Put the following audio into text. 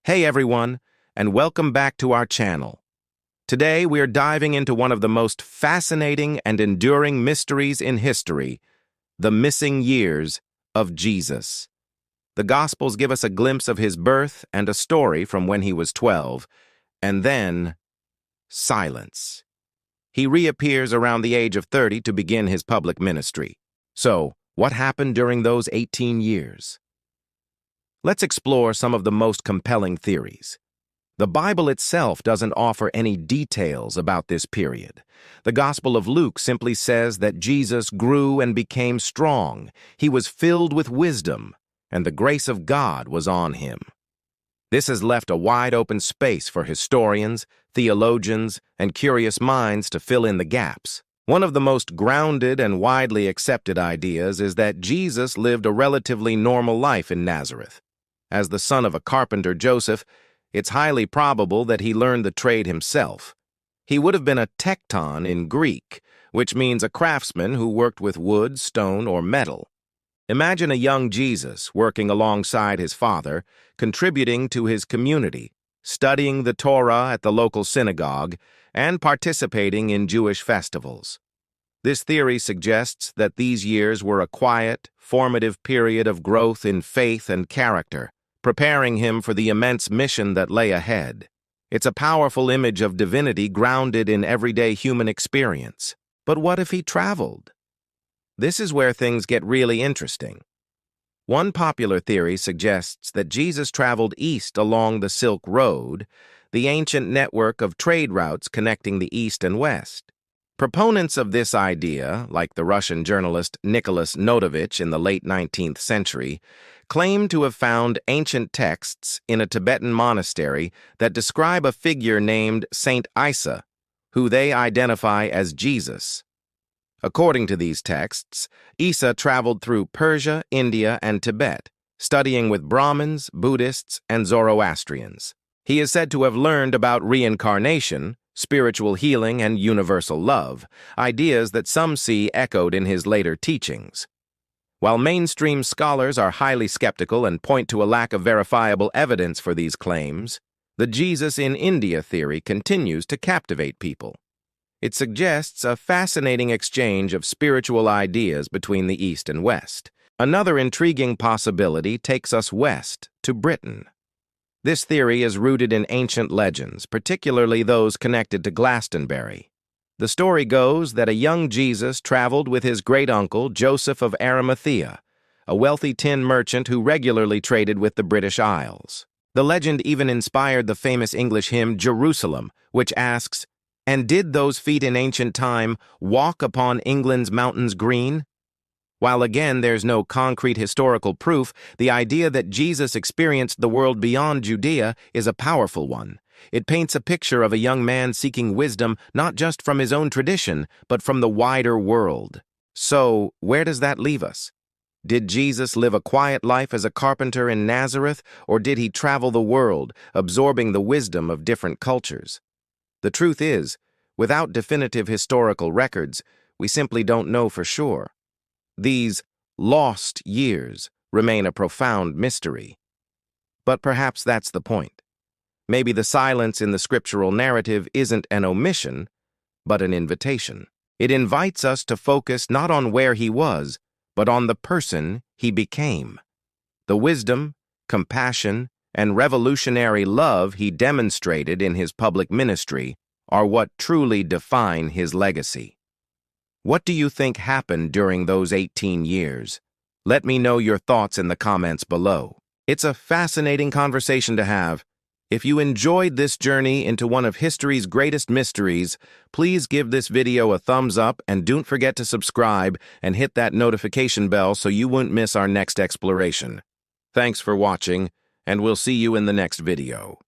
Hey everyone, and welcome back to our channel. Today we are diving into one of the most fascinating and enduring mysteries in history, the missing years of Jesus. The Gospels give us a glimpse of his birth and a story from when he was 12, and then silence. He reappears around the age of 30 to begin his public ministry. So, what happened during those 18 years? Let's explore some of the most compelling theories. The Bible itself doesn't offer any details about this period. The Gospel of Luke simply says that Jesus grew and became strong. He was filled with wisdom, and the grace of God was on him. This has left a wide-open space for historians, theologians, and curious minds to fill in the gaps. One of the most grounded and widely accepted ideas is that Jesus lived a relatively normal life in Nazareth. As the son of a carpenter, Joseph, it's highly probable that he learned the trade himself. He would have been a tekton in Greek, which means a craftsman who worked with wood, stone, or metal. Imagine a young Jesus working alongside his father, contributing to his community, studying the Torah at the local synagogue, and participating in Jewish festivals. This theory suggests that these years were a quiet, formative period of growth in faith and character, preparing him for the immense mission that lay ahead. It's a powerful image of divinity grounded in everyday human experience. But what if he traveled? This is where things get really interesting. One popular theory suggests that Jesus traveled east along the Silk Road, the ancient network of trade routes connecting the East and West. Proponents of this idea, like the Russian journalist Nicholas Notovich in the late 19th century, claim to have found ancient texts in a Tibetan monastery that describe a figure named Saint Isa, who they identify as Jesus. According to these texts, Isa traveled through Persia, India, and Tibet, studying with Brahmins, Buddhists, and Zoroastrians. He is said to have learned about reincarnation, spiritual healing, and universal love, ideas that some see echoed in his later teachings. While mainstream scholars are highly skeptical and point to a lack of verifiable evidence for these claims, the Jesus in India theory continues to captivate people. It suggests a fascinating exchange of spiritual ideas between the East and West. Another intriguing possibility takes us west to Britain. This theory is rooted in ancient legends, particularly those connected to Glastonbury. The story goes that a young Jesus traveled with his great-uncle, Joseph of Arimathea, a wealthy tin merchant who regularly traded with the British Isles. The legend even inspired the famous English hymn Jerusalem, which asks, "And did those feet in ancient time walk upon England's mountains green?" While again there's no concrete historical proof, the idea that Jesus experienced the world beyond Judea is a powerful one. It paints a picture of a young man seeking wisdom not just from his own tradition, but from the wider world. So, where does that leave us? Did Jesus live a quiet life as a carpenter in Nazareth, or did he travel the world, absorbing the wisdom of different cultures? The truth is, without definitive historical records, we simply don't know for sure. These lost years remain a profound mystery. But perhaps that's the point. Maybe the silence in the scriptural narrative isn't an omission, but an invitation. It invites us to focus not on where he was, but on the person he became. The wisdom, compassion, and revolutionary love he demonstrated in his public ministry are what truly define his legacy. What do you think happened during those 18 years? Let me know your thoughts in the comments below. It's a fascinating conversation to have. If you enjoyed this journey into one of history's greatest mysteries, please give this video a thumbs up and don't forget to subscribe and hit that notification bell so you won't miss our next exploration. Thanks for watching, and we'll see you in the next video.